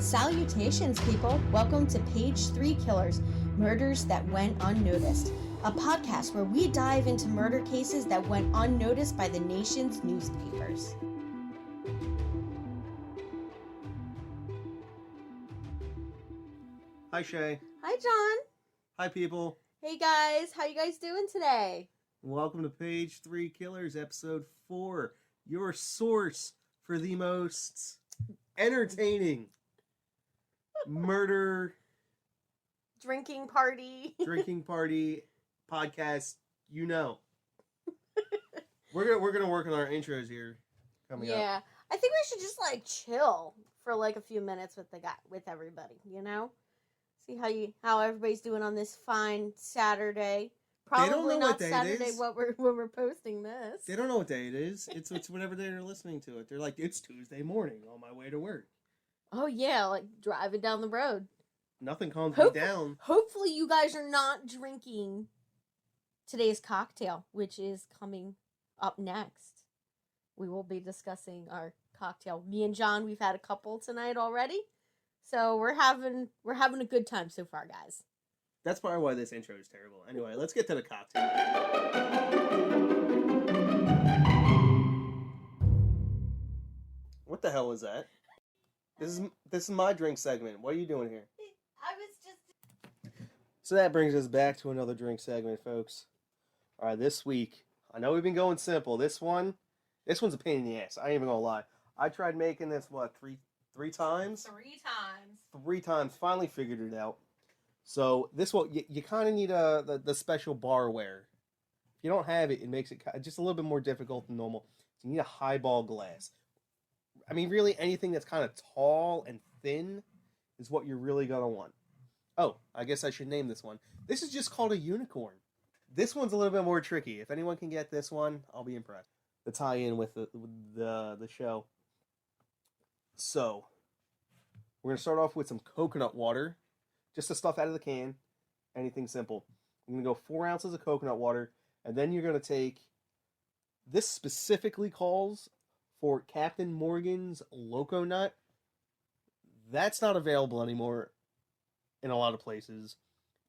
Salutations, people! Welcome to Page 3 Killers, Murders That Went Unnoticed, a podcast where we dive into murder cases that went unnoticed by the nation's newspapers. Hi, Shay. Hi, John. Hi, people. Hey, guys. How you guys doing today? Welcome to Page 3 Killers, Episode 4, your source for the most entertaining murder Drinking party podcast, you know. We're gonna work on our intros here coming up. Yeah, I think we should just chill for a few minutes with everybody, you know? See how everybody's doing on this fine Saturday. Probably not Saturday when we're posting this. They don't know what day it is. It's whenever they're listening to it. They're like, it's Tuesday morning on my way to work. Oh yeah, driving down the road. Nothing calms me down. Hopefully you guys are not drinking today's cocktail, which is coming up next. We will be discussing our cocktail. Me and John, we've had a couple tonight already. So we're having a good time so far, guys. That's probably why this intro is terrible. Anyway, let's get to the cocktail. What the hell was that? This is my drink segment. What are you doing here? I was just... So that brings us back to another drink segment, folks. All right, this week, I know we've been going simple. This one's a pain in the ass. I ain't even gonna lie. I tried making this, three times? 3 times. 3 times. Finally figured it out. So this one, you kind of need the special barware. If you don't have it, it makes it just a little bit more difficult than normal. So you need a highball glass. I mean, really, anything that's kind of tall and thin is what you're really going to want. Oh, I guess I should name this one. This is just called a unicorn. This one's a little bit more tricky. If anyone can get this one, I'll be impressed. The tie-in with the show. So, we're going to start off with some coconut water. Just the stuff out of the can. Anything simple. I'm going to go 4 ounces of coconut water. And then you're going to take... This specifically calls for Captain Morgan's Loco Nut. That's not available anymore in a lot of places.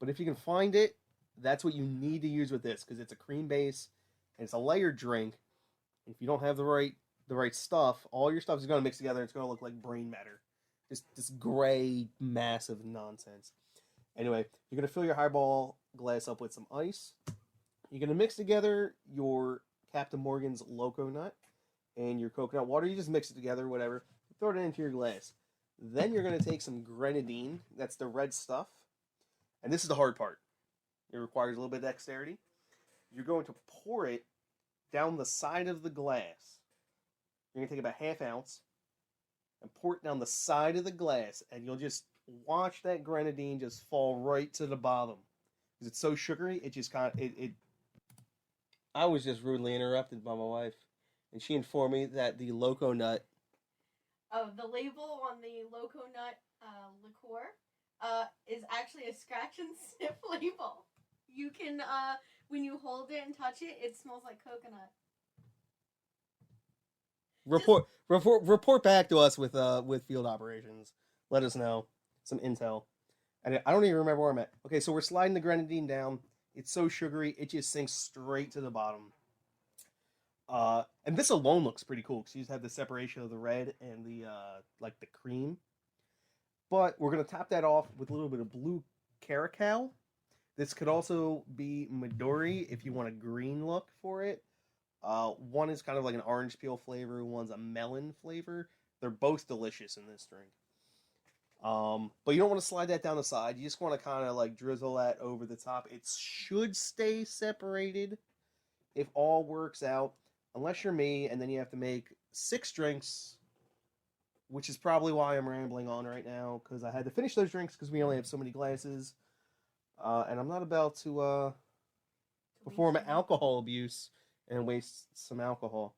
But if you can find it, that's what you need to use with this. Because it's a cream base. And it's a layered drink. If you don't have the right stuff, all your stuff is going to mix together. It's going to look like brain matter. This gray, massive nonsense. Anyway, you're going to fill your highball glass up with some ice. You're going to mix together your Captain Morgan's Loco Nut and your coconut water. You just mix it together, whatever. Throw it into your glass. Then you're going to take some grenadine. That's the red stuff. And this is the hard part. It requires a little bit of dexterity. You're going to pour it down the side of the glass. You're going to take about 1/2 ounce and pour it down the side of the glass, and you'll just watch that grenadine just fall right to the bottom. Because it's so sugary, it just kind of... I was just rudely interrupted by my wife, and she informed me that the Loco Nut... Oh, the label on the Loco Nut liqueur is actually a scratch and sniff label. You can, when you hold it and touch it, it smells like coconut. Report back to us with field operations. Let us know some intel. And I don't even remember where I'm at. Okay, so we're sliding the grenadine down. It's so sugary, it just sinks straight to the bottom. And this alone looks pretty cool because you just have the separation of the red and the the cream. But we're gonna top that off with a little bit of blue caracal. This could also be Midori if you want a green look for it. One is kind of like an orange peel flavor. One's a melon flavor. They're both delicious in this drink. But you don't want to slide that down the side. You just want to kind of drizzle that over the top. It should stay separated if all works out. Unless you're me, and then you have to make 6 drinks, which is probably why I'm rambling on right now, because I had to finish those drinks because we only have so many glasses. And I'm not about to perform alcohol abuse and waste some alcohol.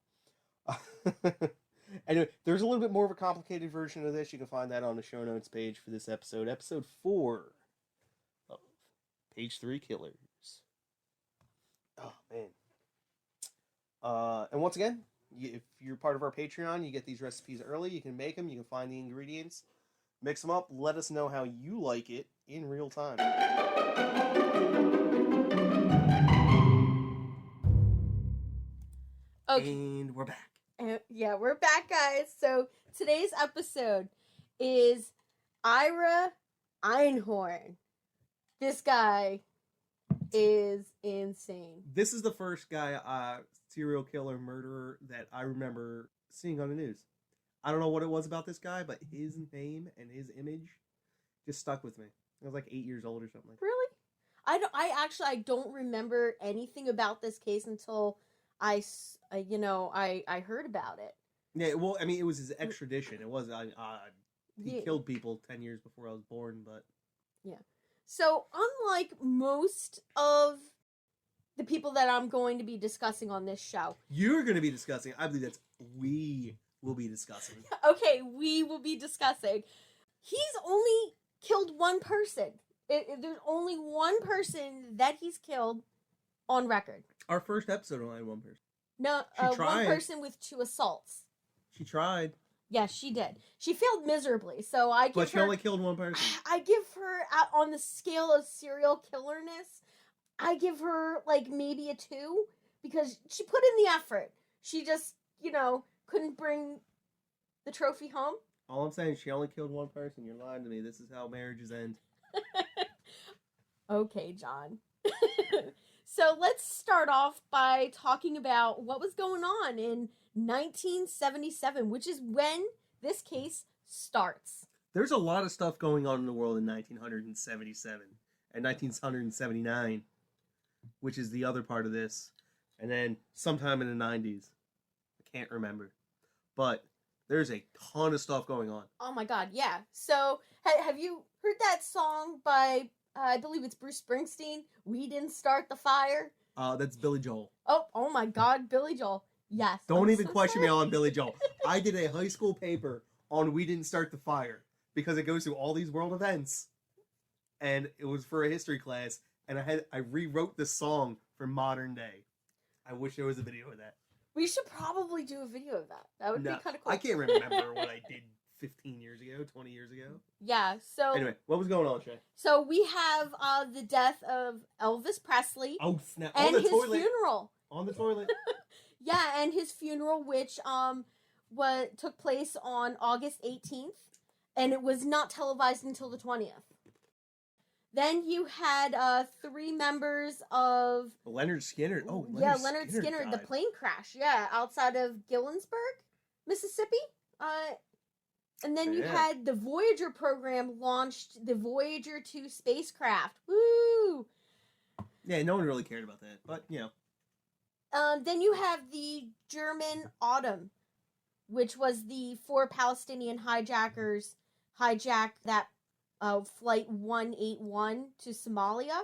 Anyway, there's a little bit more of a complicated version of this. You can find that on the show notes page for this episode. Episode 4 of Page 3 Killers. Oh, man. And once again, if you're part of our Patreon, you get these recipes early. You can make them. You can find the ingredients. Mix them up. Let us know how you like it in real time. Okay. And we're back. Yeah, we're back, guys. So today's episode is Ira Einhorn. This guy is insane. This is the first guy, serial killer, murderer, that I remember seeing on the news. I don't know what it was about this guy, but his name and his image just stuck with me. I was like 8 years old or something. Really? I don't remember anything about this case until I heard about it. Yeah, well, I mean, it was his extradition. It was he killed people 10 years before I was born, but yeah. So unlike most of the people that I'm going to be discussing on this show, you're going to be discussing. I believe that's we will be discussing. Okay, we will be discussing. He's only killed one person. There's only one person that he's killed on record. Our first episode only had one person. No, one person with 2 assaults. She tried. Yes, she did. She failed miserably, so I give her... But she only killed one person. I give her, on the scale of serial killerness, I give her, like, maybe a 2, because she put in the effort. She just, couldn't bring the trophy home. All I'm saying is she only killed one person. You're lying to me. This is how marriages end. Okay, John. So let's start off by talking about what was going on in 1977, which is when this case starts. There's a lot of stuff going on in the world in 1977 and 1979, which is the other part of this. And then sometime in the 90s. I can't remember. But there's a ton of stuff going on. Oh my God, yeah. So have you heard that song by, I believe it's Bruce Springsteen, We Didn't Start the Fire? That's Billy Joel. Oh my God, Billy Joel. Yes. Don't even question me on Billy Joel. I did a high school paper on We Didn't Start the Fire because it goes through all these world events. And it was for a history class, and I rewrote the song for modern day. I wish there was a video of that. We should probably do a video of that. That would be kind of cool. I can't remember what I did 15 years ago, 20 years ago. Yeah, so... Anyway, what was going on, Shay? So we have the death of Elvis Presley. Oh, snap. And his toilet. funeral. On the toilet. Yeah, and his funeral, which took place on August 18th, and it was not televised until the 20th. Then you had 3 members of... Leonard Skinner. Oh, Leonard Skinner, the plane crash, outside of Gillensburg, Mississippi. And then you had the Voyager program launched the Voyager 2 spacecraft. Woo! Yeah, no one really cared about that, but, Then you have the German Autumn, which was the 4 Palestinian hijackers hijacked that Flight 181 to Somalia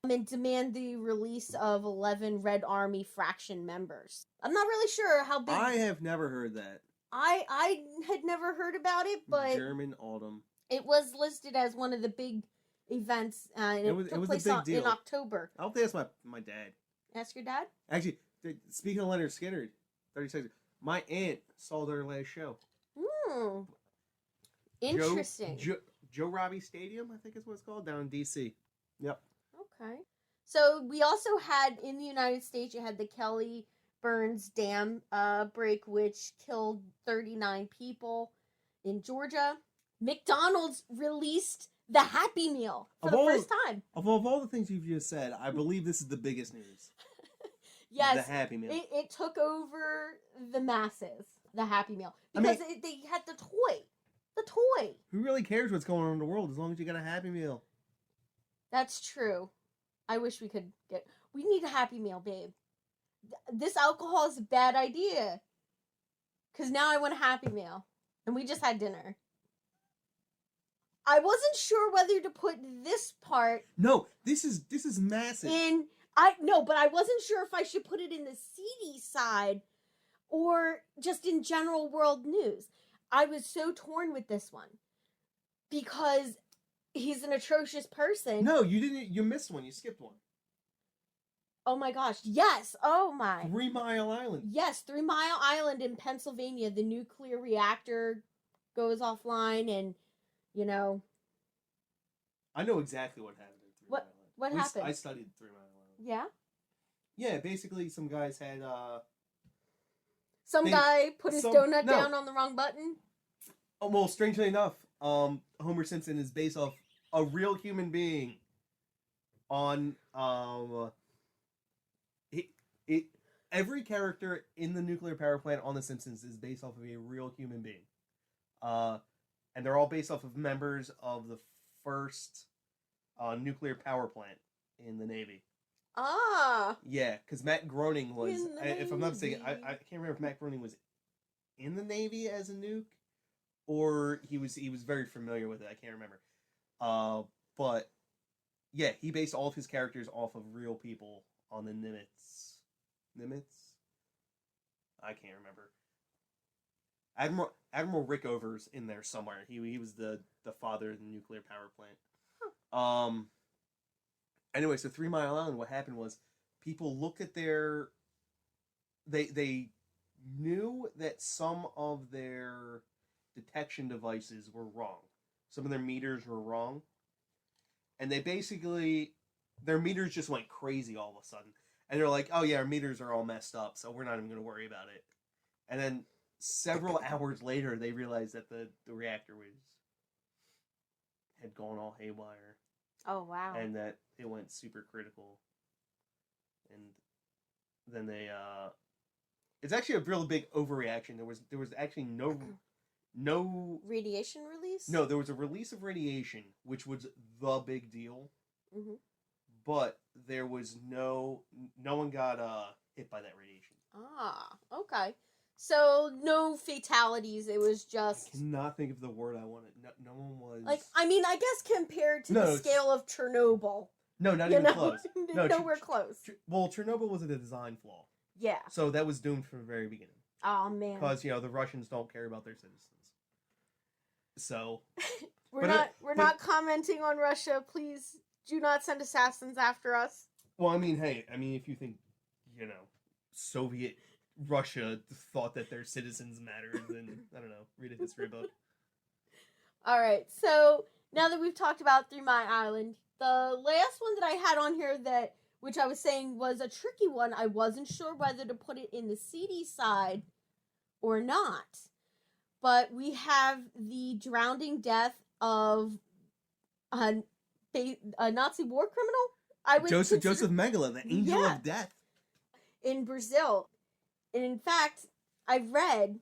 and demand the release of 11 Red Army fraction members. I'm not really sure how big... I have never heard that. I had never heard about it, but... German Autumn. It was listed as one of the big events, and it took place in October. I'll have to ask my dad. Ask your dad? Actually, speaking of Leonard Skinner, 30 seconds. My aunt saw their last show. Interesting. Joe Robbie Stadium, I think is what it's called, down in D.C. Yep. Okay. So we also had, in the United States, you had the Kelly Burns Dam break, which killed 39 people in Georgia. McDonald's released the Happy Meal for the first time. Of all the things you've just said, I believe this is the biggest news. Yes. The Happy Meal. It took over the masses, the Happy Meal. Because they had the toy. The toy. Who really cares what's going on in the world as long as you got a Happy Meal? That's true. I wish we could get... We need a Happy Meal, babe. This alcohol is a bad idea. Because now I want a Happy Meal. And we just had dinner. I wasn't sure whether to put this part... No, this is massive. But I wasn't sure if I should put it in the seedy side or just in general world news. I was so torn with this one. Because he's an atrocious person. No, you didn't. You missed one. You skipped one. Oh my gosh. Yes. Oh my. 3 Mile Island. Yes, 3 Mile Island in Pennsylvania. The nuclear reactor goes offline and You know, I know exactly what happened in Three Mile Island. what happened? I studied Three Mile Island. Yeah. Yeah, basically, some guys had Some guy put his donut no. down on the wrong button. Oh, well, strangely enough, Homer Simpson is based off a real human being. On every character in the nuclear power plant on The Simpsons is based off of a real human being. And they're all based off of members of the first nuclear power plant in the Navy. Ah. Yeah, because Matt Groening was, if I'm not mistaken, I can't remember if Matt Groening was in the Navy as a nuke, or he was very familiar with it. I can't remember. But yeah, he based all of his characters off of real people on the Nimitz. Nimitz? I can't remember. Admiral Rickover's in there somewhere. He was the father of the nuclear power plant. Huh. Anyway, so 3 Mile Island, what happened was people looked at their... They knew that some of their detection devices were wrong. Some of their meters were wrong. And they basically... Their meters just went crazy all of a sudden. And they're like, oh yeah, our meters are all messed up, so we're not even going to worry about it. And then several hours later, they realized that the reactor had gone all haywire. Oh, wow. And that it went super critical. And then they, it's actually a really big overreaction. There was actually no radiation release? No, there was a release of radiation, which was the big deal. Mm-hmm. But there was no one got hit by that radiation. Ah, okay. So no fatalities. It was just... I cannot think of the word I wanted. No one was... Like, I mean, I guess compared to the scale of Chernobyl. No, not even close. No, nowhere close. Well, Chernobyl was a design flaw. Yeah. So that was doomed from the very beginning. Oh, man. Because, the Russians don't care about their citizens. So... we're not commenting on Russia. Please do not send assassins after us. Well, I mean, hey, if you think, Soviet Russia thought that their citizens mattered, then, I don't know, read a history book. Alright, so now that we've talked about 3 Mile Island, the last one that I had on here which I was saying was a tricky one, I wasn't sure whether to put it in the CD side or not. But we have the drowning death of a Nazi war criminal? Joseph Mengele, the angel of death. In Brazil. And in fact, I read,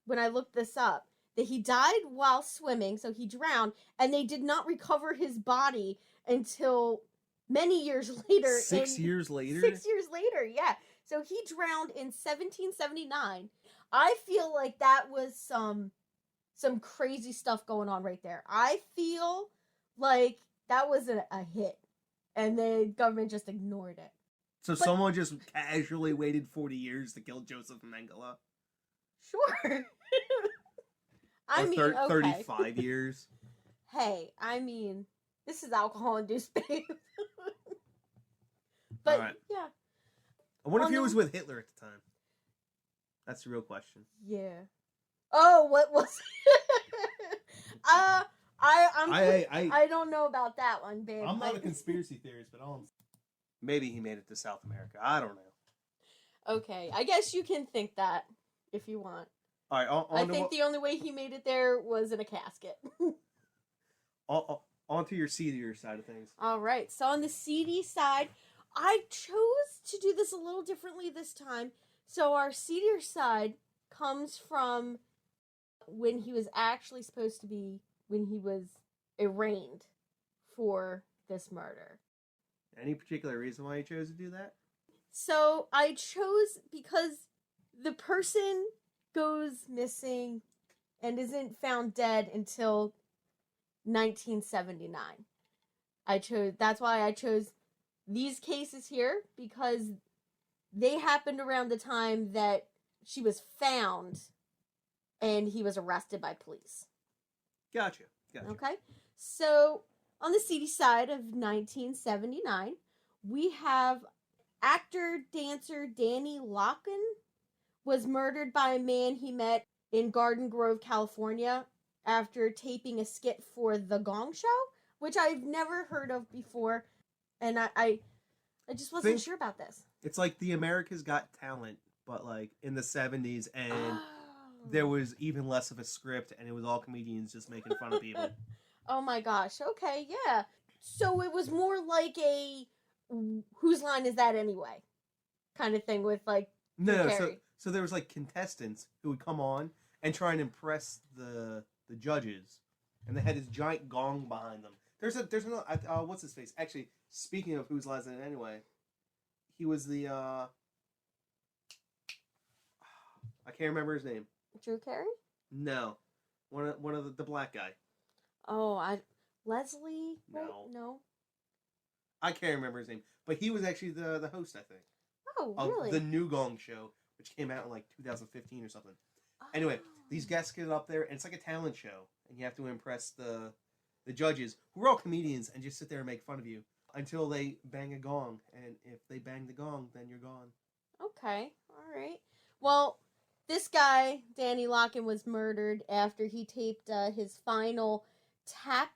when I looked this up, that he died while swimming, so he drowned, and they did not recover his body until many years later. 6 years later? 6 years later, yeah. So he drowned in 1779. I feel like that was some crazy stuff going on right there. I feel like that was a hit, and the government just ignored it. So someone just casually waited 40 years to kill Joseph Mengele? Sure. I mean, 35 years? Hey, I mean, this is alcohol-induced pain. But, right. Yeah. I wonder if he was with Hitler at the time. That's the real question. Yeah. Oh, what was I don't know about that one, babe. I'm not a conspiracy theorist, but maybe he made it to South America. I don't know. Okay, I guess you can think that if you want. All right, I think the only way he made it there was in a casket. Onto your seedier side of things. All right, so on the seedy side, I chose to do this a little differently this time. So our seedier side comes from when he was actually supposed to be, when he was arraigned for this murder. Any particular reason why you chose to do that? So I chose because the person goes missing and isn't found dead until 1979. That's why I chose these cases here, because they happened around the time that she was found and he was arrested by police. Gotcha. Okay? So, on the seedy side of 1979, we have actor-dancer Danny Locken was murdered by a man he met in Garden Grove, California after taping a skit for The Gong Show, which I've never heard of before, and I just wasn't sure about this. It's like the America's Got Talent, but like in the 70s, and Oh. there was even less of a script, and it was all comedians just making fun of people. Oh my gosh, okay, yeah. So it was more like a whose line is that anyway kind of thing with like No, so there was like contestants who would come on and try and impress the judges, and they had this giant gong behind them. There's another what's his face? Actually, speaking of whose line is it anyway, he was the I can't remember his name. Drew Carey? No, one of the black guy. Oh, Leslie? No. I can't remember his name, but he was actually the host, I think. Oh, of really? the new Gong Show, which came out in like 2015 or something. Oh. Anyway, these guests get up there, and it's like a talent show, and you have to impress the judges, who are all comedians, and just sit there and make fun of you until they bang a gong, and if they bang the gong, then you're gone. Okay, all right. Well, this guy, Danny Locken, was murdered after he taped his final tap,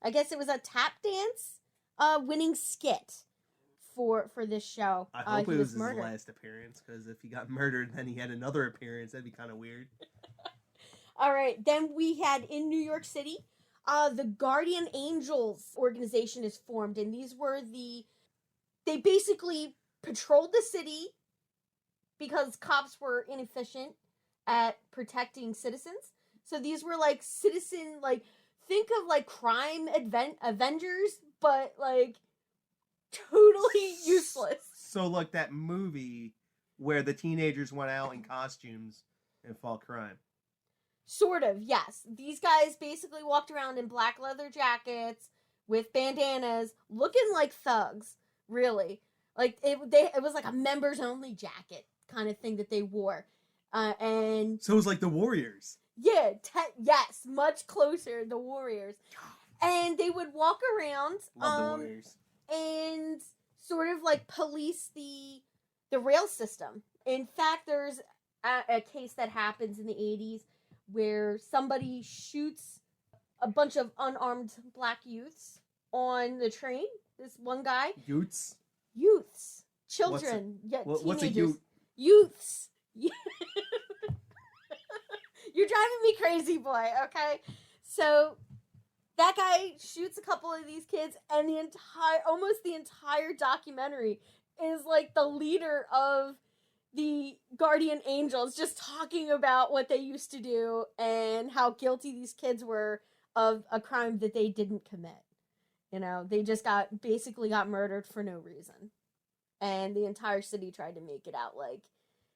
I guess it was a tap dance winning skit for this show. I hope it was his last appearance, because if he got murdered, then he had another appearance. That'd be kind of weird. All right, then we had in New York City, the Guardian Angels organization is formed, and these were they basically patrolled the city because cops were inefficient at protecting citizens. So these were like citizen, like, think of like crime Avengers, but like totally useless. So like that movie where the teenagers went out in costumes and fought crime. Sort of, yes. These guys basically walked around in black leather jackets with bandanas, looking like thugs, really. Like, it was like a members-only jacket kind of thing that they wore. And so it was like the Warriors. Yeah, yes, much closer, the Warriors. And they would walk around Love the Warriors. And sort of like police the rail system. In fact, there's a case that happens in the 80s where somebody shoots a bunch of unarmed black youths on the train. This one guy. Youths? Children. Teenagers. What's a youth? Youths. You're driving me crazy, boy, okay? So that guy shoots a couple of these kids, and almost the entire documentary is like the leader of the Guardian Angels just talking about what they used to do and how guilty these kids were of a crime that they didn't commit. You know, they just basically got murdered for no reason. And the entire city tried to make it out like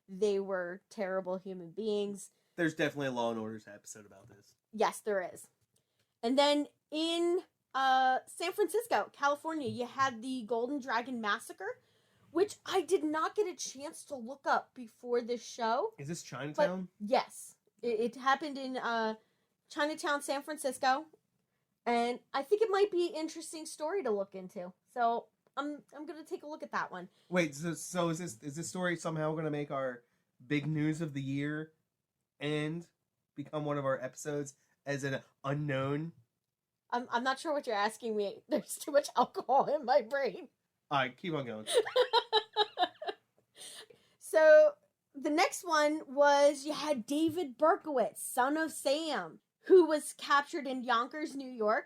they were terrible human beings. There's definitely a Law and Order's episode about this. Yes, there is. And then in San Francisco, California, you had the Golden Dragon Massacre, which I did not get a chance to look up before this show. Is this Chinatown? But yes. It happened in Chinatown, San Francisco. And I think it might be an interesting story to look into. So I'm going to take a look at that one. Wait, so is this story somehow going to make our big news of the year and become one of our episodes as an unknown? I'm not sure what you're asking me. There's too much alcohol in my brain. All right, keep on going. So the next one was you had David Berkowitz, son of Sam, who was captured in Yonkers, New York,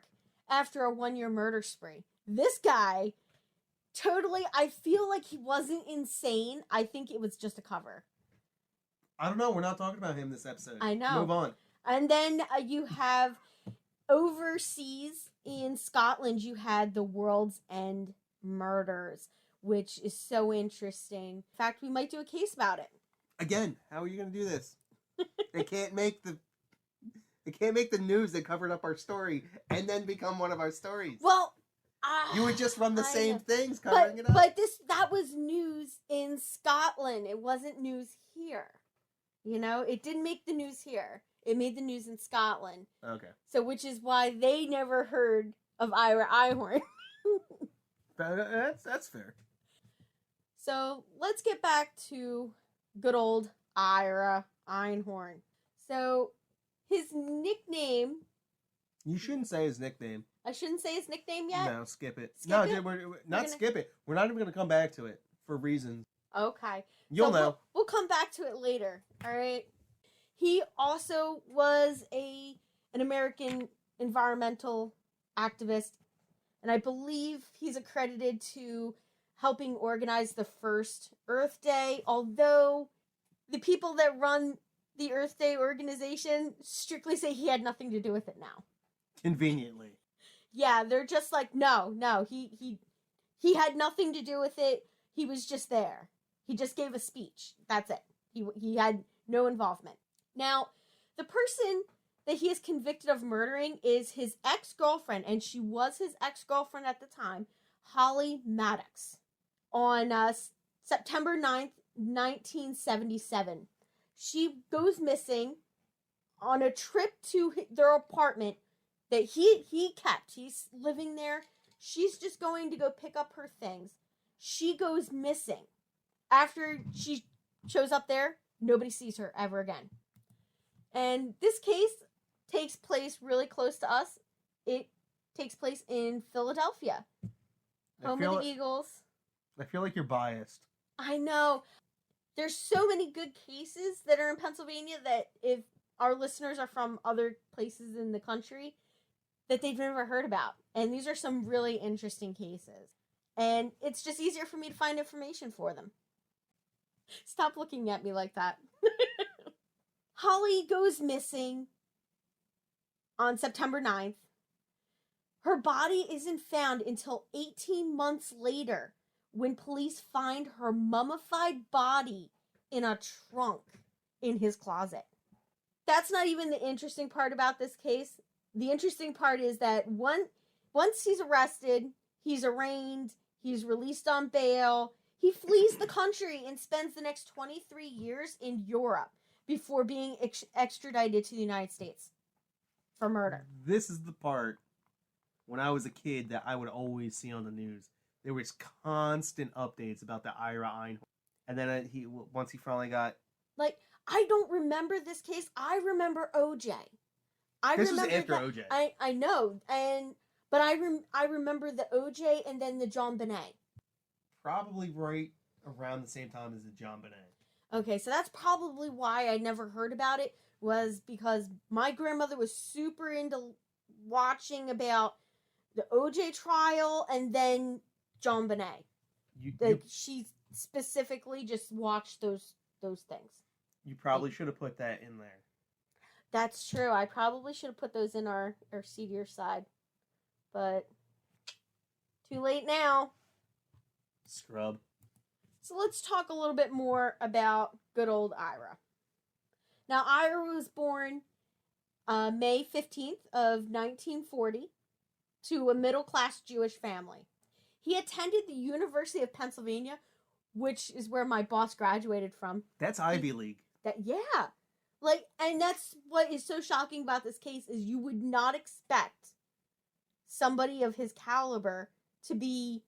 after a 1-year murder spree. This guy, totally, I feel like he wasn't insane. I think it was just a cover. I don't know. We're not talking about him this episode. I know. Move on. And then you have overseas in Scotland, you had the World's End Murders, which is so interesting. In fact, we might do a case about it. Again, how are you going to do this? They can't make the news that covered up our story and then become one of our stories. Well, you would just run the same things covering it up. But that was news in Scotland. It wasn't news here. You know, it didn't make the news here. It made the news in Scotland. Okay. So, which is why they never heard of Ira Einhorn. That's fair. So, let's get back to good old Ira Einhorn. So, His nickname... You shouldn't say his nickname. I shouldn't say his nickname yet? No, skip it. Skip it. We're not even going to come back to it for reasons. Okay. You'll know. We'll come back to it later. All right. He also was an American environmental activist, and I believe he's accredited to helping organize the first Earth Day, although the people that run the Earth Day organization strictly say he had nothing to do with it now. Conveniently. Yeah, they're just like, no, he had nothing to do with it. He was just there. He just gave a speech. That's it. He had no involvement. Now, the person that he is convicted of murdering is his ex-girlfriend, and she was his ex-girlfriend at the time, Holly Maddux. On September 9th, 1977, she goes missing on a trip to their apartment that he kept. He's living there. She's just going to go pick up her things. She goes missing. After she shows up there, nobody sees her ever again. And this case takes place really close to us. It takes place in Philadelphia, home of the Eagles. I feel like you're biased. I know. There's so many good cases that are in Pennsylvania that if our listeners are from other places in the country, that they've never heard about. And these are some really interesting cases. And it's just easier for me to find information for them. Stop looking at me like that. Holly goes missing on September 9th. Her body isn't found until 18 months later when police find her mummified body in a trunk in his closet. That's not even the interesting part about this case. The interesting part is that once he's arrested, he's arraigned, he's released on bail, he flees the country and spends the next 23 years in Europe before being extradited to the United States for murder. This is the part when I was a kid that I would always see on the news. There was constant updates about the Ira Einhorn. And then once he finally got... Like, I don't remember this case. I remember OJ. This was after OJ. I know. But I remember the OJ and then the John Bonet. Probably right around the same time as the John Bonet. Okay, so that's probably why I never heard about it, was because my grandmother was super into watching about the OJ trial and then John Bonet. She specifically just watched those things. You probably should have put that in there. That's true. I probably should have put those in our seedier side. But too late now. Scrub. So let's talk a little bit more about good old Ira. Now, Ira was born May 15th of 1940 to a middle-class Jewish family. He attended the University of Pennsylvania, which is where my boss graduated from. That's Ivy League. And that's what is so shocking about this case is you would not expect somebody of his caliber to be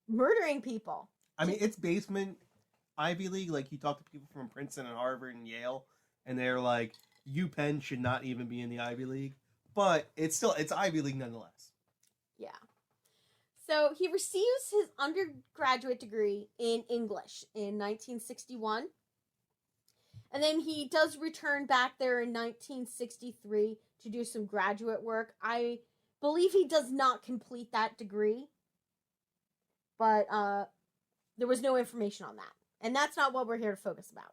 murdering people. I mean, it's basement Ivy League. Like, you talk to people from Princeton and Harvard and Yale, and they're like, UPenn should not even be in the Ivy League. But it's Ivy League nonetheless. Yeah. So he receives his undergraduate degree in English in 1961. And then he does return back there in 1963 to do some graduate work. I believe he does not complete that degree. But there was no information on that. And that's not what we're here to focus about.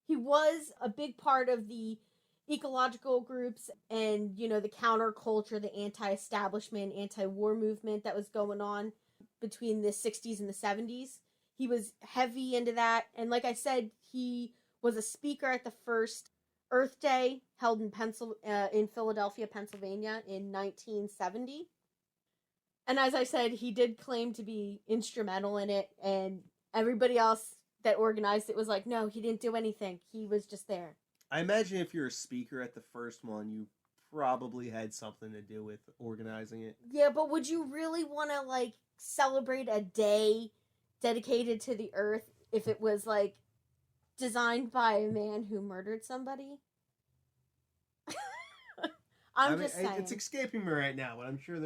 He was a big part of the ecological groups and, the counterculture, the anti-establishment, anti-war movement that was going on between the 60s and the 70s. He was heavy into that. And like I said, he was a speaker at the first Earth Day held in Philadelphia, Pennsylvania in 1970. And as I said, he did claim to be instrumental in it. And everybody else that organized it was like, no, he didn't do anything. He was just there. I imagine if you're a speaker at the first one, you probably had something to do with organizing it. Yeah, but would you really want to, celebrate a day dedicated to the earth if it was, designed by a man who murdered somebody? I'm just saying. It's escaping me right now, but I'm sure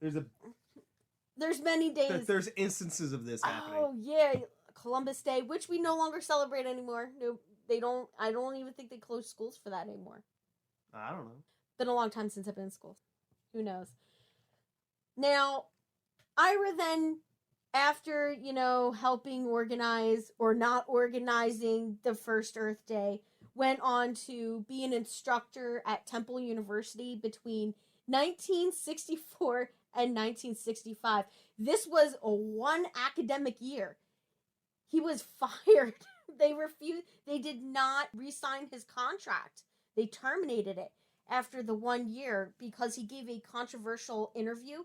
there's many days. There's instances of this happening. Oh yeah, Columbus Day, which we no longer celebrate anymore. No, they don't. I don't even think they close schools for that anymore. I don't know. Been a long time since I've been in school. Who knows? Now, Ira then, after, helping organize or not organizing the first Earth Day, went on to be an instructor at Temple University between 1964 and 1965. This was a one academic year. He was fired. They did not re-sign his contract. They terminated it after the 1 year because he gave a controversial interview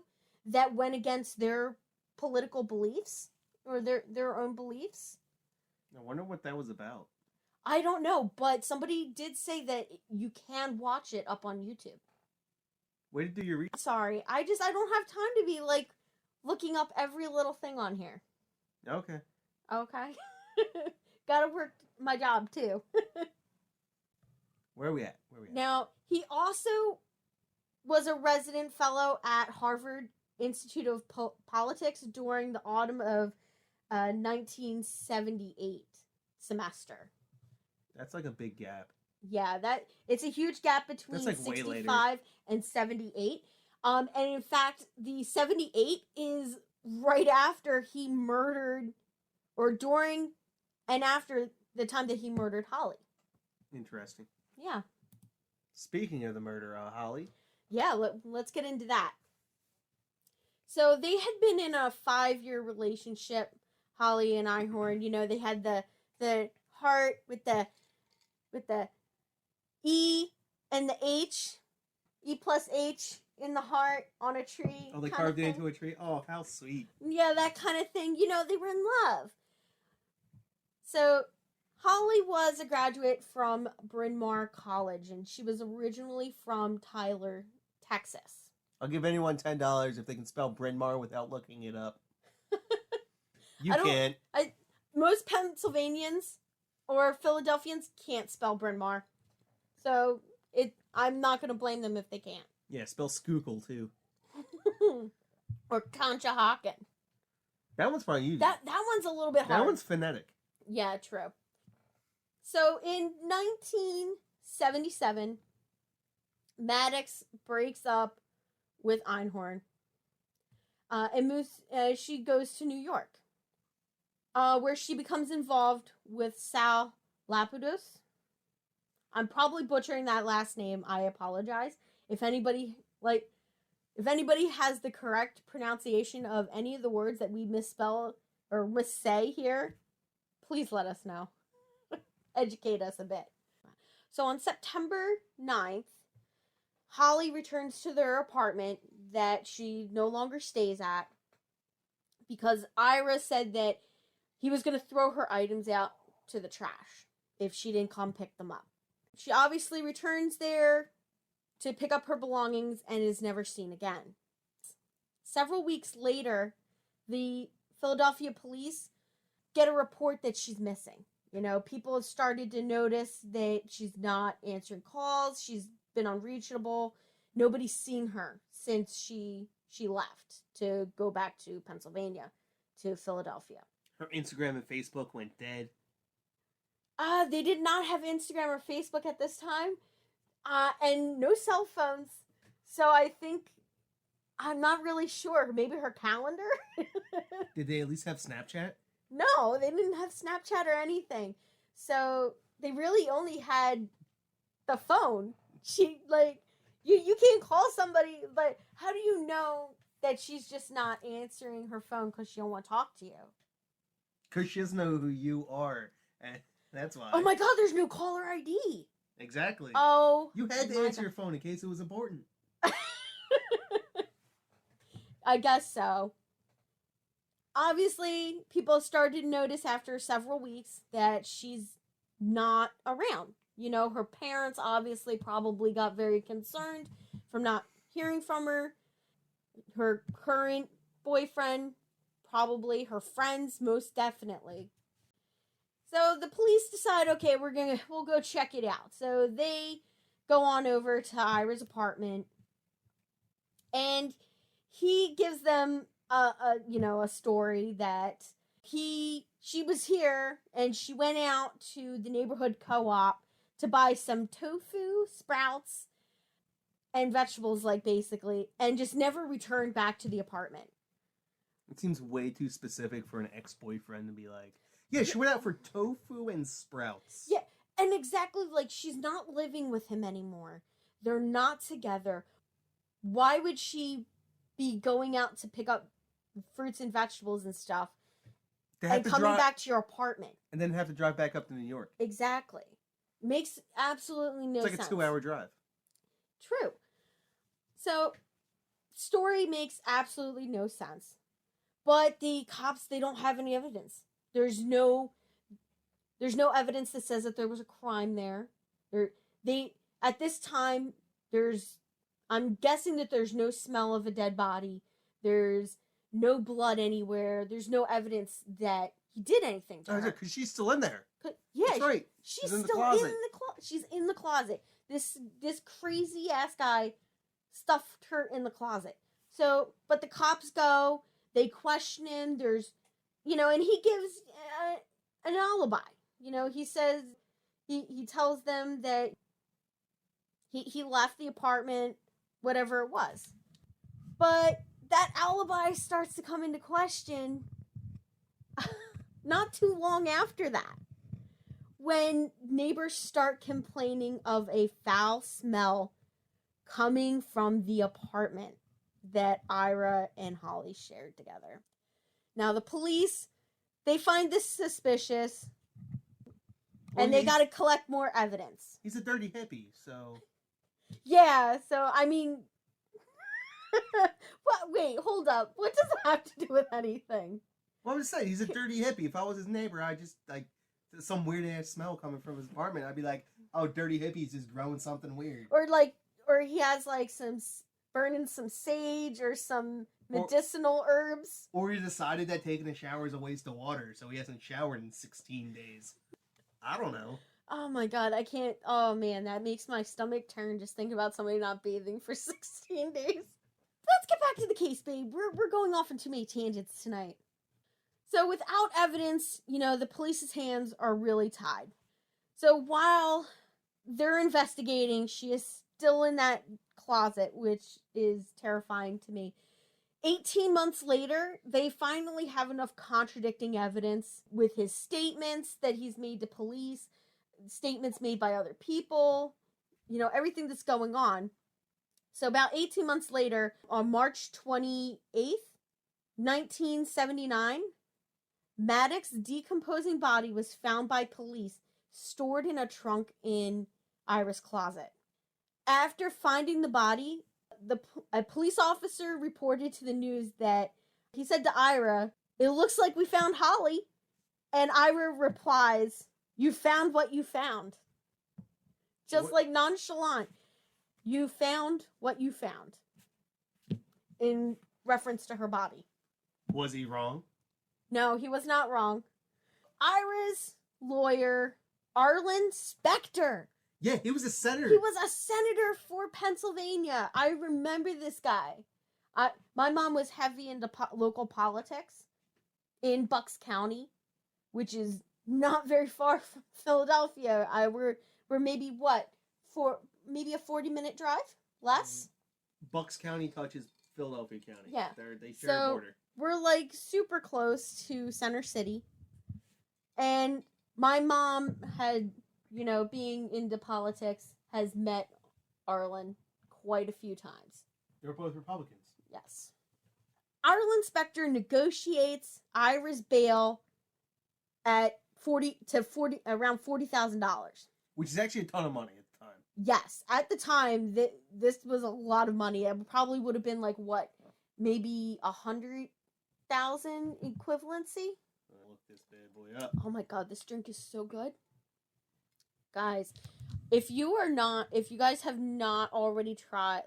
that went against their political beliefs or their own beliefs. I wonder what that was about. I don't know, but somebody did say that you can watch it up on YouTube. Way to do your research. Sorry, I don't have time to be looking up every little thing on here. Okay. Gotta work my job too. Where are we at? Now, he also was a resident fellow at Harvard Institute of Politics during the autumn of 1978 semester. That's like a big gap. Yeah, it's a huge gap between 65 and 78. And in fact, the 78 is right after he murdered, or during and after the time that he murdered Holly. Interesting. Yeah. Speaking of the murder, Holly. Yeah, let's get into that. So they had been in a 5-year relationship, Holly and Einhorn. They had the heart with the E and the H, E plus H in the heart on a tree. Oh, they carved it into a tree? Oh, how sweet. Yeah, that kind of thing. They were in love. So Holly was a graduate from Bryn Mawr College, and she was originally from Tyler, Texas. I'll give anyone $10 if they can spell Bryn Mawr without looking it up. You can't. Most Pennsylvanians or Philadelphians can't spell Bryn Mawr. So I'm not going to blame them if they can't. Yeah, spell Schuylkill too. Or Conshohocken. That one's probably easy. That one's a little bit hard. That one's phonetic. Yeah, true. So in 1977, Maddux breaks up with Einhorn and moves. She goes to New York, where she becomes involved with Sal Lapidus. I'm probably butchering that last name. I apologize. If anybody has the correct pronunciation of any of the words that we misspell or missay here, please let us know. Educate us a bit. So on September 9th, Holly returns to their apartment that she no longer stays at because Ira said that he was going to throw her items out to the trash if she didn't come pick them up. She obviously returns there to pick up her belongings and is never seen again. Several weeks later, the Philadelphia police get a report that she's missing. People have started to notice that she's not answering calls. She's been unreachable. Nobody's seen her since she left to go back to Pennsylvania, to Philadelphia. Her Instagram and Facebook went dead. They did not have Instagram or Facebook at this time. And no cell phones. So I think, I'm not really sure. Maybe her calendar? Did they at least have Snapchat? No, they didn't have Snapchat or anything. So they really only had the phone. You can't call somebody, but how do you know that she's just not answering her phone because she don't want to talk to you? Because she doesn't know who you are. And that's why. Oh my God, there's no caller ID. Exactly. Oh. You had to answer your phone in case it was important. I guess so. Obviously, people started to notice after several weeks that she's not around. Her parents obviously probably got very concerned from not hearing from her. Her current boyfriend, probably. Her friends, most definitely. So the police decide, okay, we'll go check it out. So they go on over to Ira's apartment, and he gives them a story that she was here and she went out to the neighborhood co-op to buy some tofu, sprouts, and vegetables, like, basically, and just never returned back to the apartment. It seems way too specific for an ex-boyfriend to be like, yeah, she went out for tofu and sprouts. Yeah, and exactly, like, she's not living with him anymore. They're not together. Why would she be going out to pick up fruits and vegetables and stuff and coming back to your apartment? And then have to drive back up to New York. Exactly. Makes absolutely no sense. It's like a 2-hour drive. True. So, story makes absolutely no sense. But the cops, they don't have any evidence. There's no evidence that says that there was a crime there. At this time, I'm guessing that there's no smell of a dead body. There's no blood anywhere. There's no evidence that he did anything to her. Because she's still in there. Yeah, that's right. She's still in the closet. She's in the closet. This crazy ass guy stuffed her in the closet. So, but the cops go. They question him. There's, and he gives an alibi. He says he tells them that he left the apartment, whatever it was. But that alibi starts to come into question not too long after that, when neighbors start complaining of a foul smell coming from the apartment that Ira and Holly shared together. Now, the police, they find this suspicious, and they got to collect more evidence. He's a dirty hippie, so... Yeah, so, I mean... Wait, hold up. What does that have to do with anything? Well, I'm just saying, he's a dirty hippie. If I was his neighbor, I just, some weird-ass smell coming from his apartment, I'd be like, oh, dirty hippie's just growing something weird. Or he has, burning some sage or some medicinal herbs. Or he decided that taking a shower is a waste of water, so he hasn't showered in 16 days. I don't know. Oh my god, I can't. Oh man, that makes my stomach turn just thinking about somebody not bathing for 16 days. Let's get back to the case, babe. We're going off on too many tangents tonight. So without evidence, the police's hands are really tied. So while they're investigating, she is still in that closet, which is terrifying to me. 18 months later, they finally have enough contradicting evidence with his statements that he's made to police, statements made by other people, everything that's going on. So about 18 months later, on March 28th, 1979, Maddux' decomposing body was found by police stored in a trunk in Ira's closet. After finding the body, a police officer reported to the news that he said to Ira, "It looks like we found Holly." And Ira replies, "You found what you found." Just like nonchalant. You found what you found. In reference to her body. Was he wrong? No, he was not wrong. Ira's lawyer, Arlen Specter. Yeah, he was a senator. He was a senator for Pennsylvania. I remember this guy. My mom was heavy into local politics in Bucks County, which is not very far from Philadelphia. We're maybe maybe a 40-minute drive? Less? Bucks County touches Philadelphia County. Yeah. They share a border. We're super close to Center City. And my mom had, being into politics, has met Arlen quite a few times. They were both Republicans. Yes. Arlen Specter negotiates Ira's bail at around $40,000. Which is actually a ton of money at the time. Yes. At the time, this was a lot of money. It probably would have been maybe 100,000 equivalency? Look this bad boy up. Oh my god, this drink is so good. Guys, if you guys have not already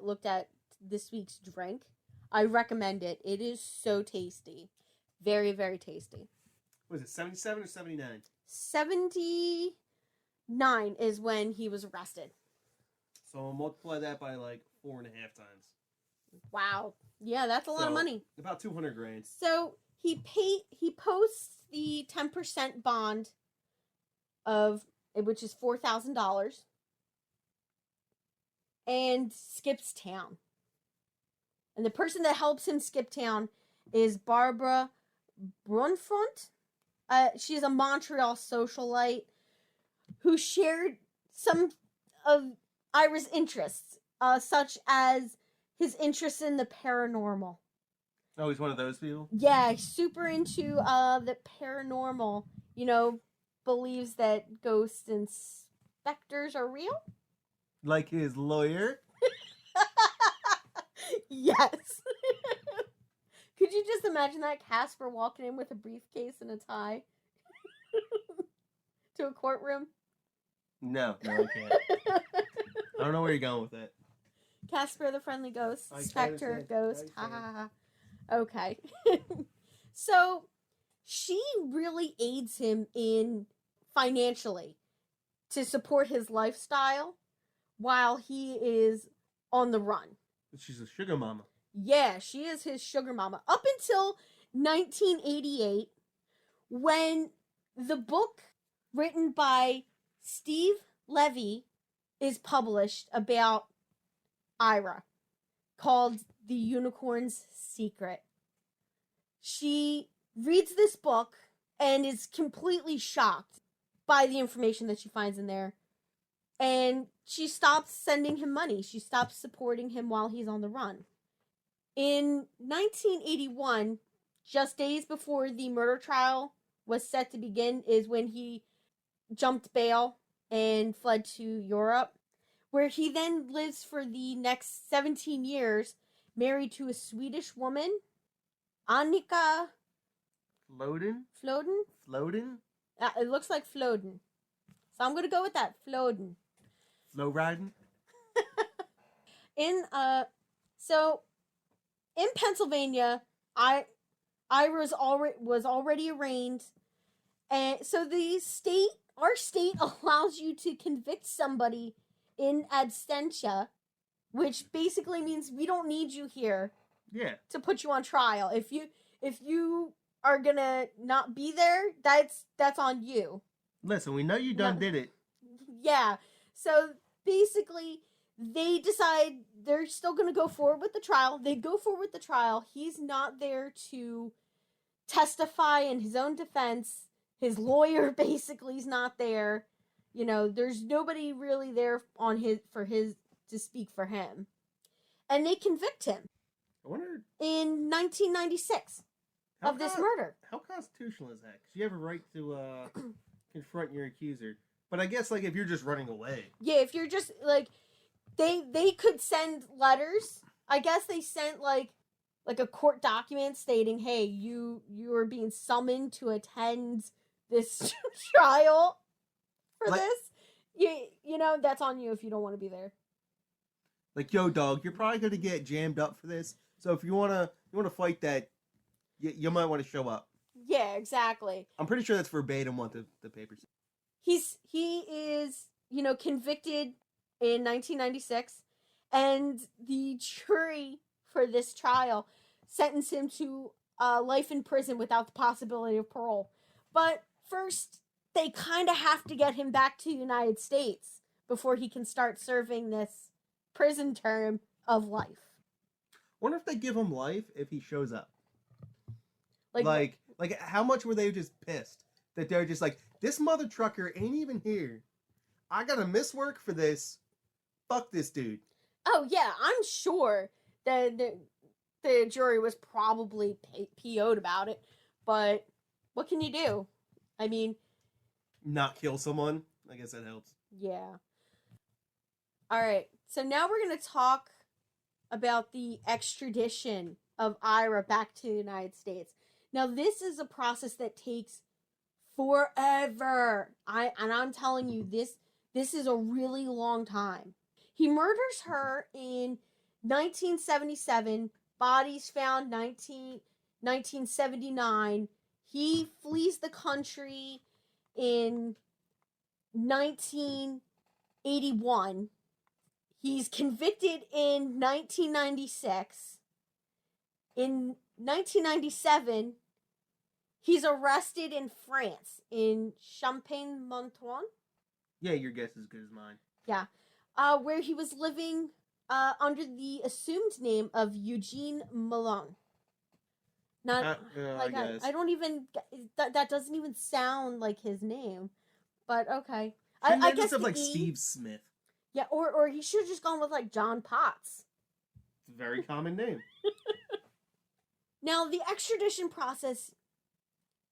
looked at this week's drink, I recommend it. It is so tasty. Very, very tasty. Was it 77 or 79? 79 is when he was arrested. So I'll multiply that by like 4.5 times. Wow. Yeah, that's a lot of money. About 200 grand. So he posts the 10% bond of which is $4,000 and skips town. And the person that helps him skip town is Barbara Brunfront. She's a Montreal socialite who shared some of Ira's interests, such as his interest in the paranormal. Oh, he's one of those people? Yeah, super into the paranormal. Believes that ghosts and specters are real. Like his lawyer? Yes. Could you just imagine that Casper walking in with a briefcase and a tie to a courtroom? No, I can't. I don't know where you're going with that. Casper the friendly ghost, specter, ghost, ha ha ha. Okay. So, she really aids him in financially to support his lifestyle while he is on the run. She's a sugar mama. Yeah, she is his sugar mama. Up until 1988, when the book written by Steve Levy is published about Ira, called The Unicorn's Secret. She reads this book and is completely shocked by the information that she finds in there. And she stops sending him money. She stops supporting him while he's on the run. In 1981, just days before the murder trial was set to begin, is when he jumped bail and fled to Europe, where he then lives for the next 17 years, married to a Swedish woman, Annika Floden? Floden? It looks like Floden. So I'm going to go with that, Floden. Flow riding? In Pennsylvania, Ira was already arraigned, and so our state allows you to convict somebody in absentia, which basically means we don't need you here. Yeah. To put you on trial. If you are gonna not be there, that's on you. Listen, we know you did it. Yeah. So basically, they decide they're still going to go forward with the trial. They go forward with the trial. He's not there to testify in his own defense. His lawyer basically is not there. There's nobody really there to speak for him. And they convict him. I wonder in 1996 of this murder. How constitutional is that? Because you have a right to confront your accuser. But I guess if you're just running away. Yeah, if you're just they could send letters. I guess they sent like a court document stating, "Hey, you are being summoned to attend this trial for this." That's on you if you don't want to be there. Yo, dog, you're probably going to get jammed up for this. So if you want to fight that, you might want to show up. Yeah, exactly. I'm pretty sure that's verbatim what the papers say. He is, convicted in 1996, and the jury for this trial sentenced him to life in prison without the possibility of parole. But first, they kind of have to get him back to the United States before he can start serving this prison term of life. Wonder if they give him life if he shows up. Like how much were they just pissed that they're just like, this mother trucker ain't even here. I gotta miss work for this. Fuck this dude. Oh yeah, I'm sure that the jury was probably PO'd about it, but what can you do? I mean, not kill someone. I guess that helps. Yeah. All right. So now we're going to talk about the extradition of Ira back to the United States. Now, this is a process that takes forever. I'm telling you, this is a really long time. He murders her in 1977. Bodies found 1979. He flees the country in 1981. He's convicted in 1996. In 1997, he's arrested in France, in Champagne-Montois. Yeah, your guess is as good as mine. Yeah. Where he was living under the assumed name of Eugene Malone. Not like I don't even that doesn't even sound like his name, but okay. I guess stuff like Steve Smith. Yeah, or he should have just gone with like John Potts. It's a very common name. Now the extradition process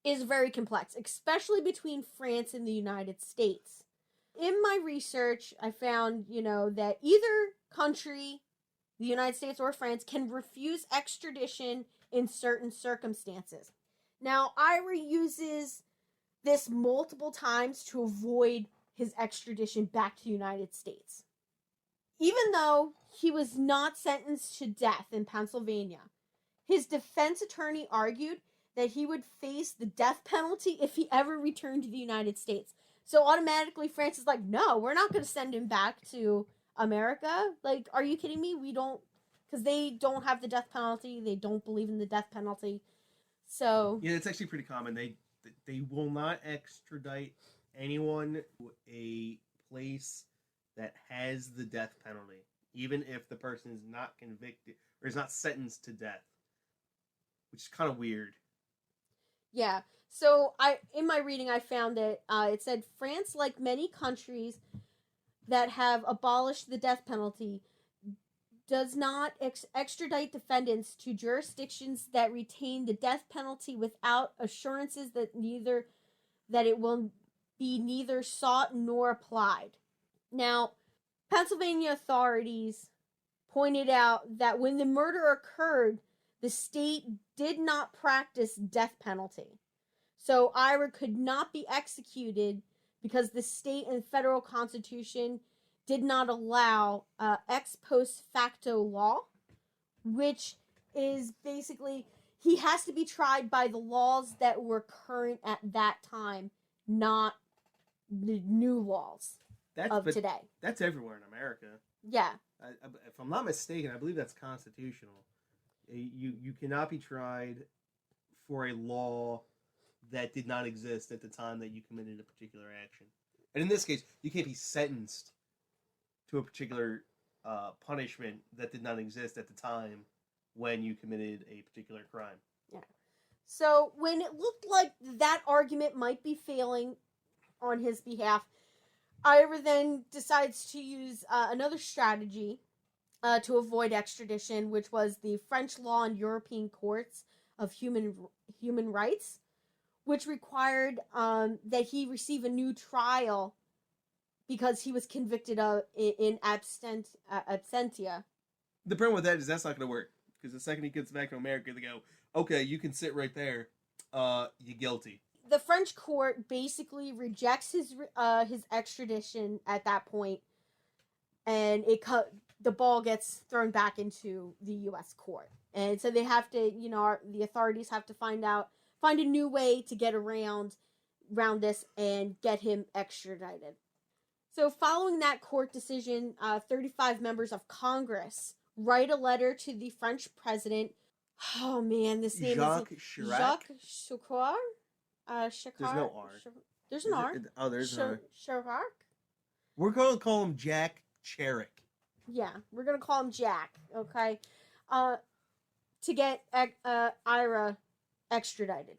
is very complex, especially between France and the United States. In my research, I found, that either country, the United States or France, can refuse extradition in certain circumstances. Now, Ira uses this multiple times to avoid his extradition back to the United States. Even though he was not sentenced to death in Pennsylvania, his defense attorney argued that he would face the death penalty if he ever returned to the United States. So automatically France is like, no, we're not going to send him back to America. Like, are you kidding me? We don't, because they don't have the death penalty. They don't believe in the death penalty. So yeah, it's actually pretty common. They will not extradite anyone to a place that has the death penalty, even if the person is not convicted or is not sentenced to death, which is kind of weird. Yeah. So in my reading, I found that it said France, like many countries that have abolished the death penalty, does not extradite defendants to jurisdictions that retain the death penalty without assurances that it will be neither sought nor applied. Now, Pennsylvania authorities pointed out that when the murder occurred, the state did not practice death penalty. So Ira could not be executed because the state and federal constitution did not allow ex post facto law, which is basically he has to be tried by the laws that were current at that time, not the new laws of today. That's everywhere in America. Yeah. If I'm not mistaken, I believe that's constitutional. You cannot be tried for a law that did not exist at the time that you committed a particular action. And in this case, you can't be sentenced to a particular punishment that did not exist at the time when you committed a particular crime. Yeah. So when it looked like that argument might be failing on his behalf, Ira then decides to use another strategy to avoid extradition, which was the French law and European courts of human rights, which required that he receive a new trial because he was convicted of in absentia. The problem with that is that's not going to work, because the second he gets back to America, they go, okay, you can sit right there. You're guilty. The French court basically rejects his extradition at that point, and the ball gets thrown back into the U.S. court. And so they have to, the authorities have to find a new way to get around this and get him extradited. So following that court decision, 35 members of Congress write a letter to the French president. Oh man, this name Jacques is Chirac? Jacques Chirac. There's no R. There's an R. There's an R. Chirac. We're going to call him Jack Chirac. Yeah, we're gonna call him Jack. Okay, to get Ira extradited,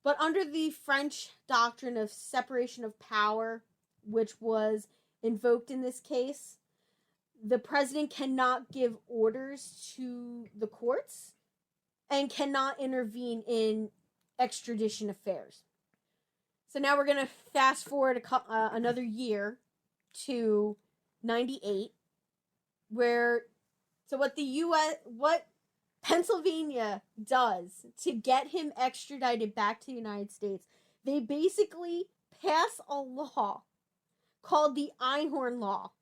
but under the French doctrine of separation of power, which was invoked in this case, the president cannot give orders to the courts and cannot intervene in extradition affairs. So now we're going to fast forward another year to 98, what Pennsylvania does to get him extradited back to the United States, they basically pass a law called the Einhorn Law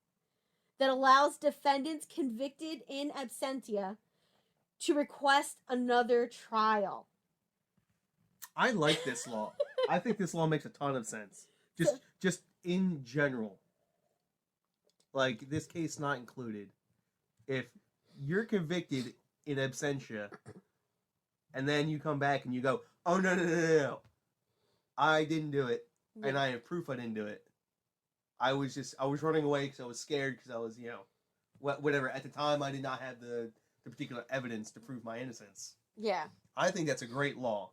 that allows defendants convicted in absentia to request another trial. I like this law. I think this law makes a ton of sense. Just in general. like this case not included, if you're convicted in absentia, and then you come back and you go, oh no, I didn't do it, and I have proof I didn't do it. I was running away because I was scared because I was, whatever. At the time, I did not have the particular evidence to prove my innocence. Yeah. I think that's a great law.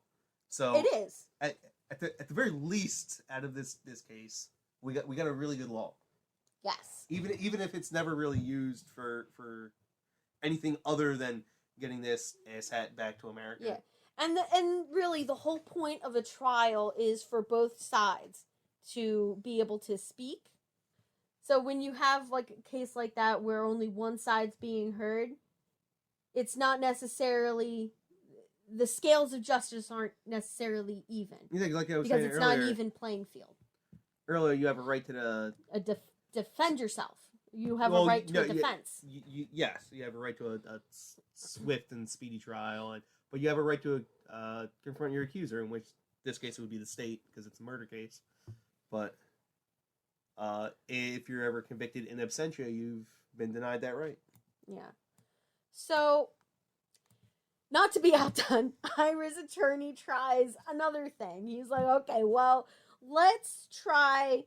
So it is. At the very least, out of this case, we got a really good law. Yes. Even if it's never really used for anything other than getting this asshat back to America. Yeah. And really the whole point of a trial is for both sides to be able to speak. So when you have like a case like that where only one side's being heard, it's not necessarily, the scales of justice aren't necessarily even. You think, like I was because saying it's earlier, not an even playing field. Earlier, you have a right to defend yourself. You have a right to a defense. Yes, you have a right to a swift and speedy trial, but you have a right to confront your accuser, in which this case it would be the state because it's a murder case. But if you're ever convicted in absentia, you've been denied that right. Yeah. So, not to be outdone, Ira's attorney tries another thing. He's like, okay, well, let's try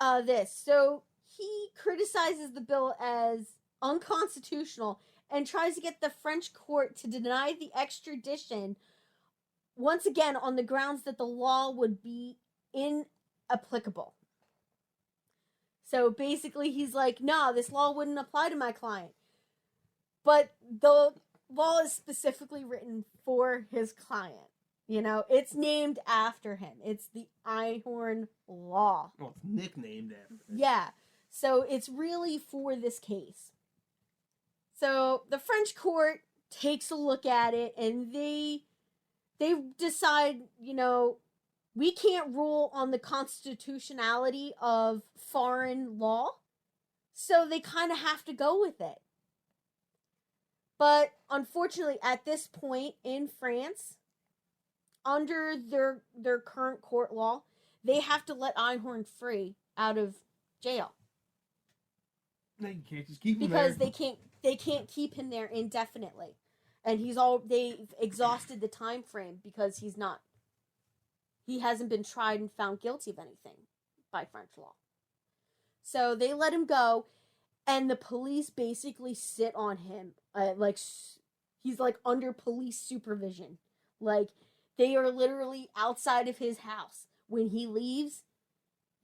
this. So, he criticizes the bill as unconstitutional and tries to get the French court to deny the extradition, once again, on the grounds that the law would be inapplicable. So basically, he's like, no, this law wouldn't apply to my client. But the law is specifically written for his client. It's named after him. It's the Einhorn Law. Well, it's nicknamed after him. Yeah. So it's really for this case. So the French court takes a look at it and they decide, we can't rule on the constitutionality of foreign law. So they kind of have to go with it. But unfortunately, at this point in France, under their current court law, they have to let Einhorn free out of jail. No, you can't just keep him because there. they can't keep him there indefinitely, and they've exhausted the time frame because he hasn't been tried and found guilty of anything by French law. So they let him go, and the police basically sit on him, he's like under police supervision. Like they are literally outside of his house. When he leaves,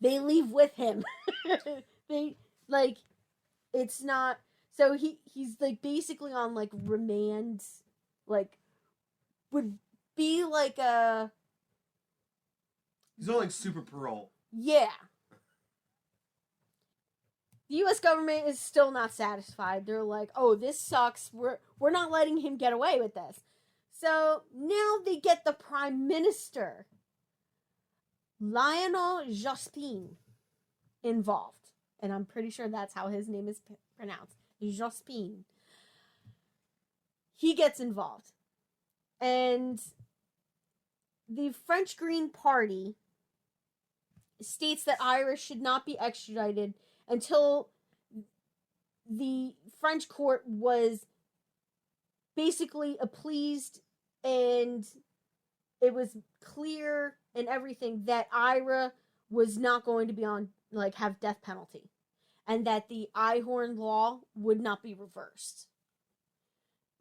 they leave with him. It's not, so he's like basically on like remand, like would be like a, he's on like super parole. Yeah. The U.S. government is still not satisfied. They're like, oh, this sucks. We're not letting him get away with this. So now they get the Prime Minister, Lionel Jospin, involved. And I'm pretty sure that's how his name is pronounced. Jospin. He gets involved. And the French Green Party states that Ira should not be extradited until the French court was basically appeased and it was clear and everything that Ira was not going to be on, have death penalty, and that the Einhorn law would not be reversed.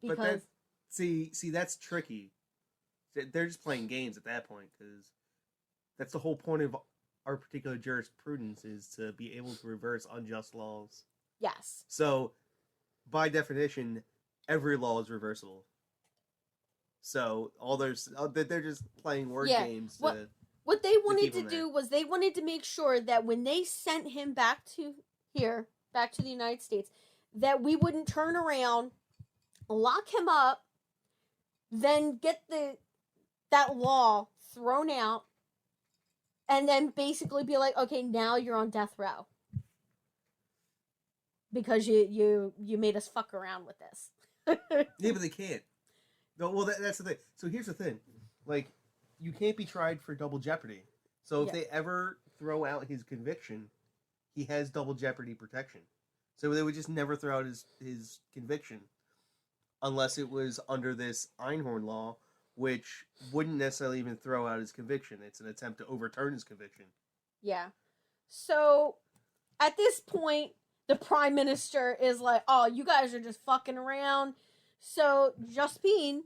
Because see, that's tricky. They're just playing games at that point, because that's the whole point of our particular jurisprudence, is to be able to reverse unjust laws. Yes. So, by definition, every law is reversible. So they're just playing word games. What they wanted to do was they wanted to make sure that when they sent him back to the United States, that we wouldn't turn around, lock him up, then get that law thrown out, and then basically be like, okay, now you're on death row. Because you made us fuck around with this. Yeah, but they can't. No, well, that's the thing. So here's the thing. You can't be tried for double jeopardy. So if they ever throw out his conviction, he has double jeopardy protection. So they would just never throw out his conviction unless it was under this Einhorn law, which wouldn't necessarily even throw out his conviction. It's an attempt to overturn his conviction. Yeah. So, at this point, the prime minister is like, oh, you guys are just fucking around. So, Jospin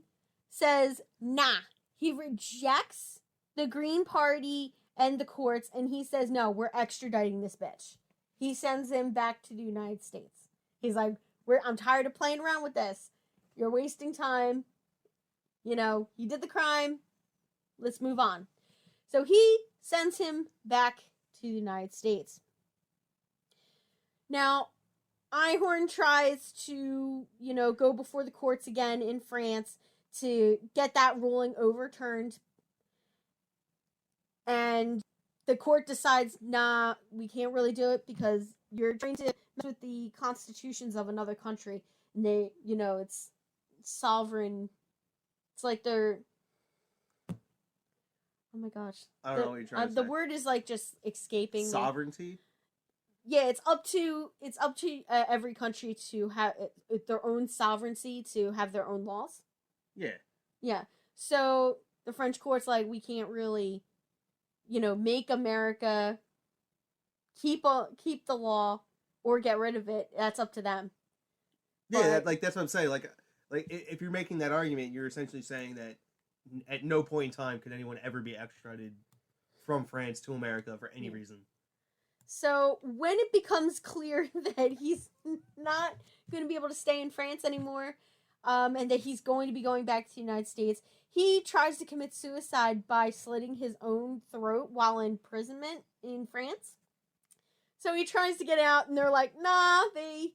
says, nah. He rejects the Green Party and the courts, and he says, no, we're extraditing this bitch. He sends him back to the United States. He's like, I'm tired of playing around with this. You're wasting time. You know, he did the crime. Let's move on. So he sends him back to the United States. Now, Einhorn tries to, go before the courts again in France to get that ruling overturned. And the court decides, nah, we can't really do it because you're trying to mess with the constitutions of another country. And they, it's sovereign. It's like they're... Oh my gosh. I don't know what you're trying to say. The word is like just escaping sovereignty? me. Yeah, it's up to every country to have their own sovereignty, to have their own laws. Yeah. Yeah. So the French court's like, we can't really, make America keep the law or get rid of it. That's up to them. Yeah, that's what I'm saying. Like if you're making that argument, you're essentially saying that at no point in time could anyone ever be extradited from France to America for any reason. So when it becomes clear that he's not going to be able to stay in France anymore, and that he's going to be going back to the United States, he tries to commit suicide by slitting his own throat while in imprisonment in France. So he tries to get out, and they're like, nah, they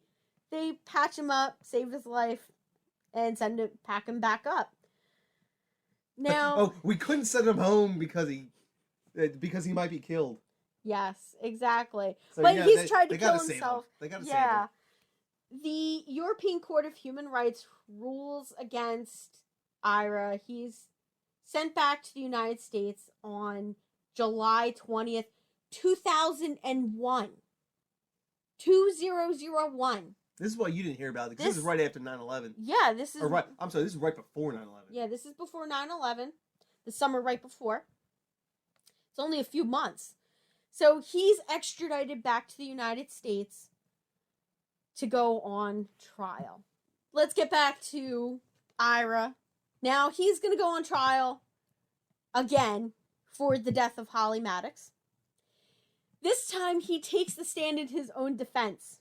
patch him up, save his life, and pack him back up. Now, we couldn't send him home because he might be killed. Yes, exactly. So, but he's tried to kill himself. They gotta save him. The European Court of Human Rights rules against Ira. He's sent back to the United States on July 20th, 2001. 2001. This is what you didn't hear about, because this is right after 9/11. Yeah, this is... this is right before 9/11. Yeah, this is before 9/11. The summer right before. It's only a few months. So he's extradited back to the United States to go on trial. Let's get back to Ira. Now he's going to go on trial again for the death of Holly Maddux. This time he takes the stand in his own defense.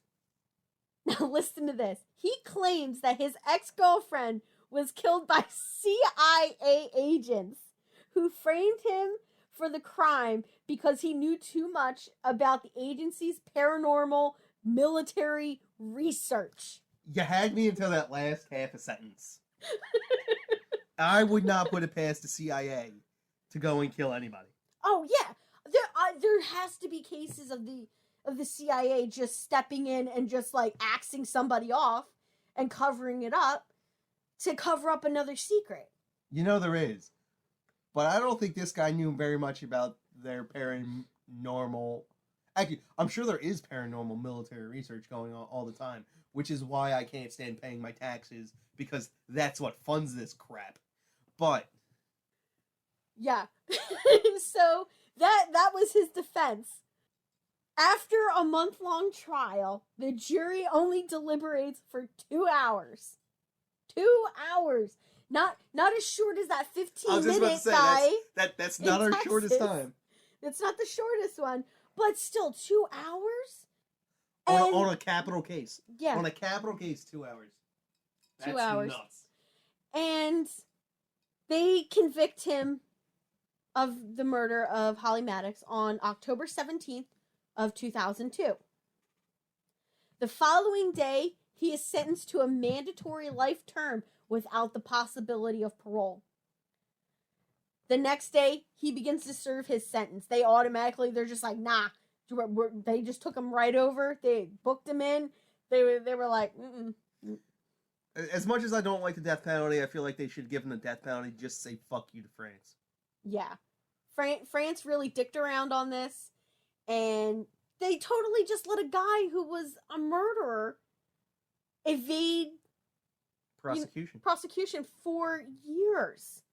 Now listen to this. He claims that his ex-girlfriend was killed by CIA agents who framed him for the crime because he knew too much about the agency's paranormal military research. You had me until that last half a sentence. I would not put it past the CIA to go and kill anybody. Oh yeah, there has to be cases of the CIA just stepping in and just like axing somebody off and covering it up to cover up another secret. There is. But I don't think this guy knew very much about their paranormal... Actually, I'm sure there is paranormal military research going on all the time, which is why I can't stand paying my taxes, because that's what funds this crap. But... yeah. So, that was his defense. After a month-long trial, the jury only deliberates for 2 hours. 2 hours! Not as short as that 15-minute guy. That's not our shortest time. It's not the shortest one, but still 2 hours. On a capital case. Yeah. On a capital case, 2 hours. That's 2 hours. Nuts. And they convict him of the murder of Holly Maddux on October 17th of 2002. The following day, he is sentenced to a mandatory life term without the possibility of parole. The next day, he begins to serve his sentence. They're just like, nah. They just took him right over. They booked him in. They were like, mm-mm. As much as I don't like the death penalty, I feel like they should give him the death penalty, just say fuck you to France. Yeah. France really dicked around on this, and they totally just let a guy who was a murderer evade prosecution for years,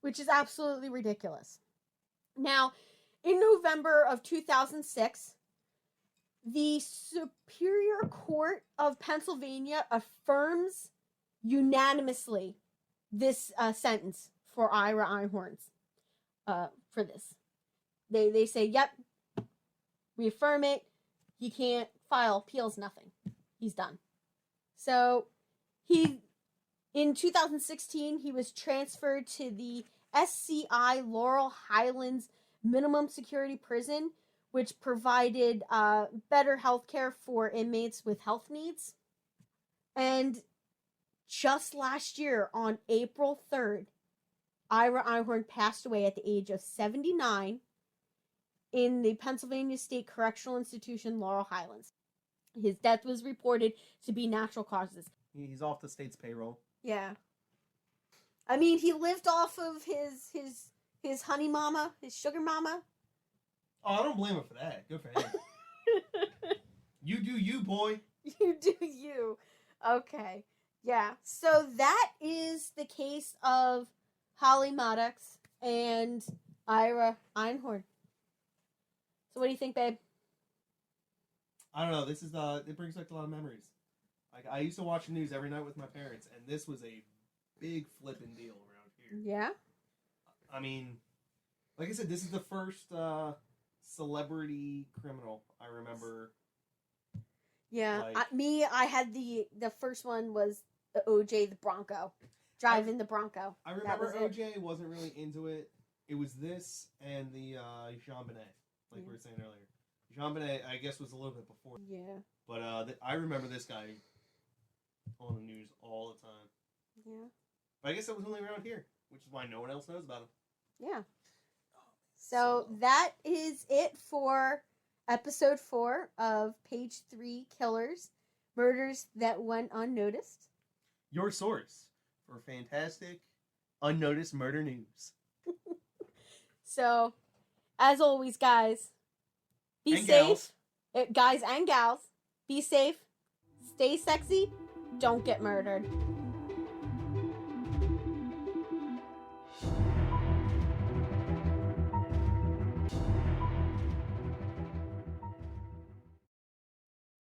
which is absolutely ridiculous. Now, in November of 2006, the Superior Court of Pennsylvania affirms unanimously this sentence for Ira Einhorn for this. They say, yep, we affirm it. He can't file appeals, nothing. He's done. So in 2016, he was transferred to the SCI Laurel Highlands Minimum Security Prison, which provided better health care for inmates with health needs. And just last year, on April 3rd, Ira Einhorn passed away at the age of 79 in the Pennsylvania State Correctional Institution, Laurel Highlands. His death was reported to be natural causes. He's off the state's payroll. Yeah. I mean, he lived off of his honey mama, his sugar mama. Oh, I don't blame him for that. Good for him. You do you, boy. You do you. Okay. Yeah. So that is the case of Holly Maddux and Ira Einhorn. So what do you think, babe? I don't know. It brings back a lot of memories. Like, I used to watch the news every night with my parents, and this was a big flipping deal around here. Yeah? I mean, like I said, this is the first celebrity criminal I remember. Yeah. Like, I had the first one was the OJ, the Bronco. Driving the Bronco. I remember OJ wasn't really into it. It was this and the Jean Bonnet, like we were saying earlier. Jean Bonnet, I guess, was a little bit before. Yeah. But I remember this guy on the news all the time. Yeah. But I guess it was only around here, which is why no one else knows about him. Yeah. So that is it for episode 4 of Page 3 Killers, Murders That Went Unnoticed. Your source for fantastic, unnoticed murder news. So, as always, guys, be and safe. Guys and gals, be safe, stay sexy, don't get murdered.